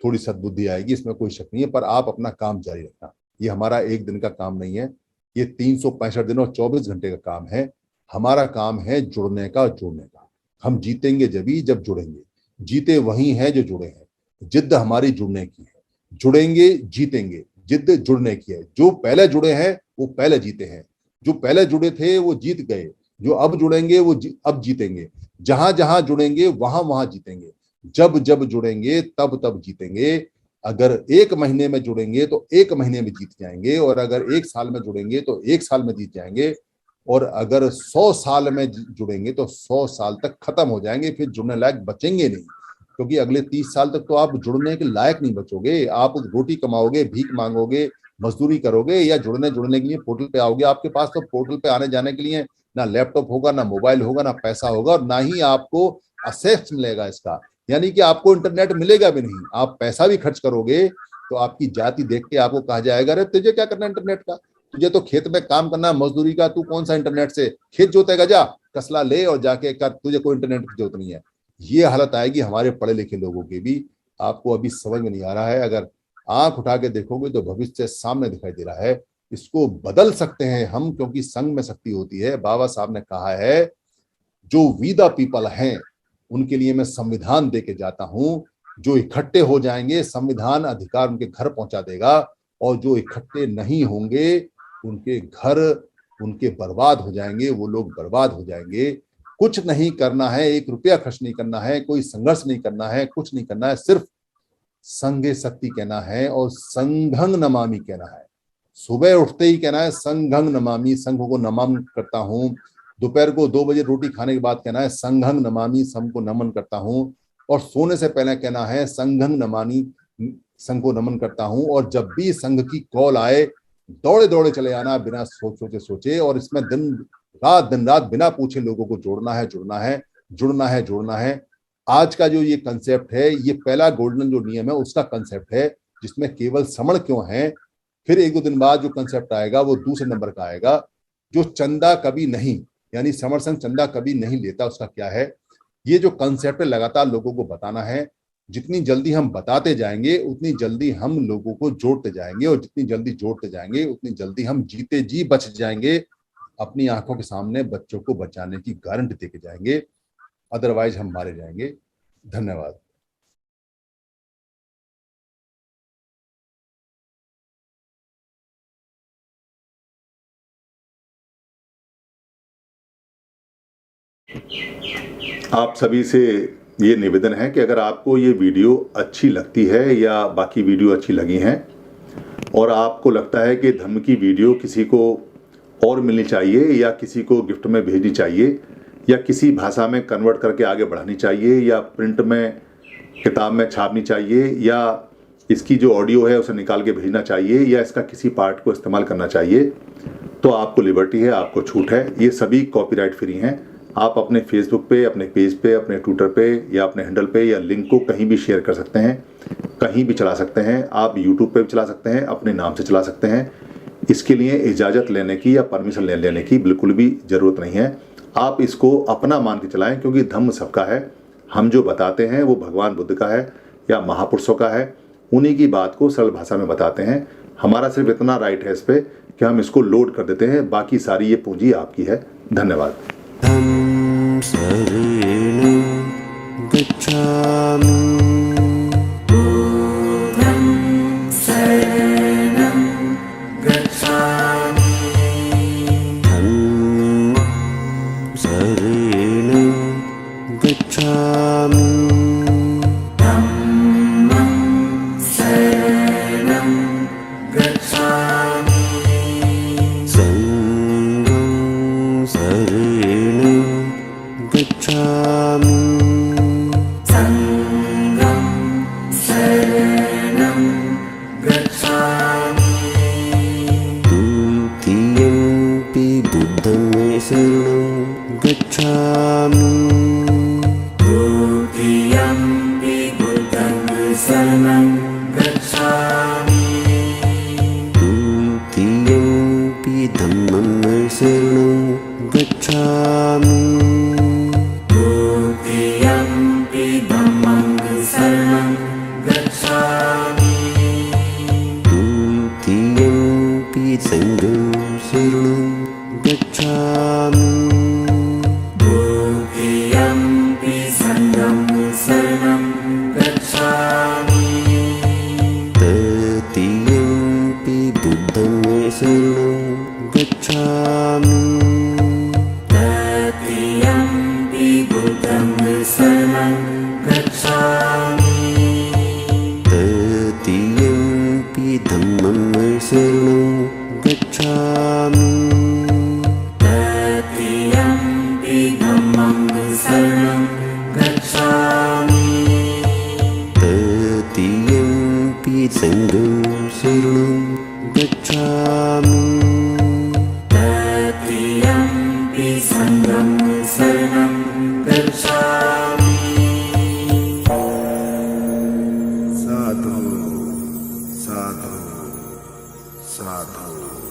थोड़ी सद्बुद्धि आएगी, इसमें कोई शक नहीं है। पर आप अपना काम जारी रखना। ये हमारा एक दिन का काम नहीं है, ये 365 दिन और 24 घंटे का काम है। हमारा काम है जुड़ने का, जोड़ने का। हम जीतेंगे जब जुड़ेंगे। जीते वही हैं जो जुड़े हैं। जिद्द हमारी जुड़ने की है। जुड़ेंगे, जीतेंगे। जिद्द जुड़ने की है। जो पहले जुड़े हैं वो पहले जीते हैं। जो पहले जुड़े थे वो जीत गए। जो अब जुड़ेंगे वो अब जीतेंगे। जहां जहां जुड़ेंगे वहां वहां जीतेंगे। जब जब जुड़ेंगे तब तब जीतेंगे। अगर 1 महीने में जुड़ेंगे तो 1 महीने में जीत जाएंगे, और अगर 1 साल में जुड़ेंगे तो 1 साल में जीत जाएंगे, और अगर 100 साल में जुड़ेंगे तो 100 साल तक खत्म हो जाएंगे, फिर जुड़ने लायक बचेंगे नहीं। क्योंकि अगले 30 साल तक तो आप जुड़ने के लायक नहीं बचोगे। आप रोटी कमाओगे, भीख मांगोगे, मजदूरी करोगे, या जुड़ने के लिए पोर्टल पे आओगे। आपके पास तो पोर्टल पे आने जाने के लिए ना लैपटॉप होगा, ना मोबाइल होगा, ना पैसा होगा, और ना ही आपको एक्सेस मिलेगा इसका। यानी कि आपको इंटरनेट मिलेगा भी नहीं। आप पैसा भी खर्च करोगे तो आपकी जाति देख के आपको कहा जाएगा, अरे तुझे क्या करना इंटरनेट का, तुझे तो खेत में काम करना, मजदूरी का, तू कौन सा इंटरनेट से खेत जोतेगा, जा कसला ले और जाके कर, तुझे कोई इंटरनेट की जरूरत नहीं है। ये हालत आएगी हमारे पढ़े लिखे लोगों की भी। आपको अभी समझ में नहीं आ रहा है। अगर आंख उठा के देखोगे तो भविष्य सामने दिखाई दे रहा है। इसको बदल सकते हैं हम, क्योंकि संघ में शक्ति होती है। बाबा साहब ने कहा है, जो वी द पीपल हैं उनके लिए मैं संविधान दे के जाता हूं। जो इकट्ठे हो जाएंगे संविधान अधिकार उनके घर पहुंचा देगा, और जो इकट्ठे नहीं होंगे उनके घर उनके बर्बाद हो जाएंगे, वो लोग बर्बाद हो जाएंगे। कुछ नहीं करना है, 1 रुपया खर्च नहीं करना है, कोई संघर्ष नहीं करना है, कुछ नहीं करना है, सिर्फ संघे शक्ति कहना है और संघं नमामि कहना है। सुबह उठते ही कहना है संघं नमामि, संघ को नमन करता हूं। दोपहर को 2 बजे रोटी खाने के बाद कहना है संघं नमामि, संघ को नमन करता हूं। और सोने से पहले कहना है संघं नमामि, संघ को नमन करता हूं। और जब भी संघ की कॉल आए दौड़े दौड़े चले आना, बिना सोचे। और इसमें दिन रात बिना पूछे लोगों को जोड़ना है, जुड़ना है, जुड़ना है, जोड़ना है। आज का जो ये कंसेप्ट है, ये पहला गोल्डन जो नियम है उसका कंसेप्ट है, जिसमें केवल समण क्यों है। फिर 1-2 दिन बाद जो कंसेप्ट आएगा वो दूसरे नंबर का आएगा, जो चंदा कभी नहीं, यानी समर संघ चंदा कभी नहीं लेता, उसका क्या है। ये जो कंसेप्ट है लगातार लोगों को बताना है। जितनी जल्दी हम बताते जाएंगे उतनी जल्दी हम लोगों को जोड़ते जाएंगे, और जितनी जल्दी जोड़ते जाएंगे उतनी जल्दी हम जीते जी बच जाएंगे। अपनी आंखों के सामने बच्चों को बचाने की गारंटी देके जाएंगे, अदरवाइज हम मारे जाएंगे। धन्यवाद। आप सभी से ये निवेदन है कि अगर आपको ये वीडियो अच्छी लगती है या बाकी वीडियो अच्छी लगी हैं, और आपको लगता है कि धम्म की वीडियो किसी को और मिलनी चाहिए, या किसी को गिफ्ट में भेजनी चाहिए, या किसी भाषा में कन्वर्ट करके आगे बढ़ानी चाहिए, या प्रिंट में किताब में छापनी चाहिए, या इसकी जो ऑडियो है उसे निकाल के भेजना चाहिए, या इसका किसी पार्ट को इस्तेमाल करना चाहिए, तो आपको लिबर्टी है, आपको छूट है। ये सभी कॉपीराइट फ्री हैं। आप अपने फेसबुक पे, अपने पेज पे, अपने ट्विटर पे, या अपने हैंडल पे, या लिंक को कहीं भी शेयर कर सकते हैं, कहीं भी चला सकते हैं। आप यूट्यूब पे भी चला सकते हैं, अपने नाम से चला सकते हैं। इसके लिए इजाज़त लेने की या परमिशन लेने की बिल्कुल भी ज़रूरत नहीं है। आप इसको अपना मान के चलाएं, क्योंकि धम्म सबका है। हम जो बताते हैं वो भगवान बुद्ध का है या महापुरुषों का है, उन्हीं की बात को सरल भाषा में बताते हैं। हमारा सिर्फ इतना राइट है इस पर कि हम इसको लोड कर देते हैं, बाकी सारी ये पूंजी आपकी है। धन्यवाद। शरणं गच्छामि। बुद्धं शरणं गच्छामि। धम्मं शरणं गच्छामि। धम्मं शरणं गच्छामि। संघं शरणं गच्छामि। संघं शरणं गच्छामि। द्वितीयंपि बुद्धं शरणं गच्छामि। द्वितीयंपि बुद्धं शरणं गच्छामि। द्वितीयंपि धम्मं शरणं गच्छामि। द्वितीयंपि धम्मं शरणं गच्छामि। तृतीयम्पि धम्मं शरणं गच्छामि तृतीयम्पि धम्मं शरणं गच्छामि तृतीयम्पि सङ्घं शरणं गच्छामि तृतीयम्पि सङ्घं शरणं गच्छामि साधु साधु साधु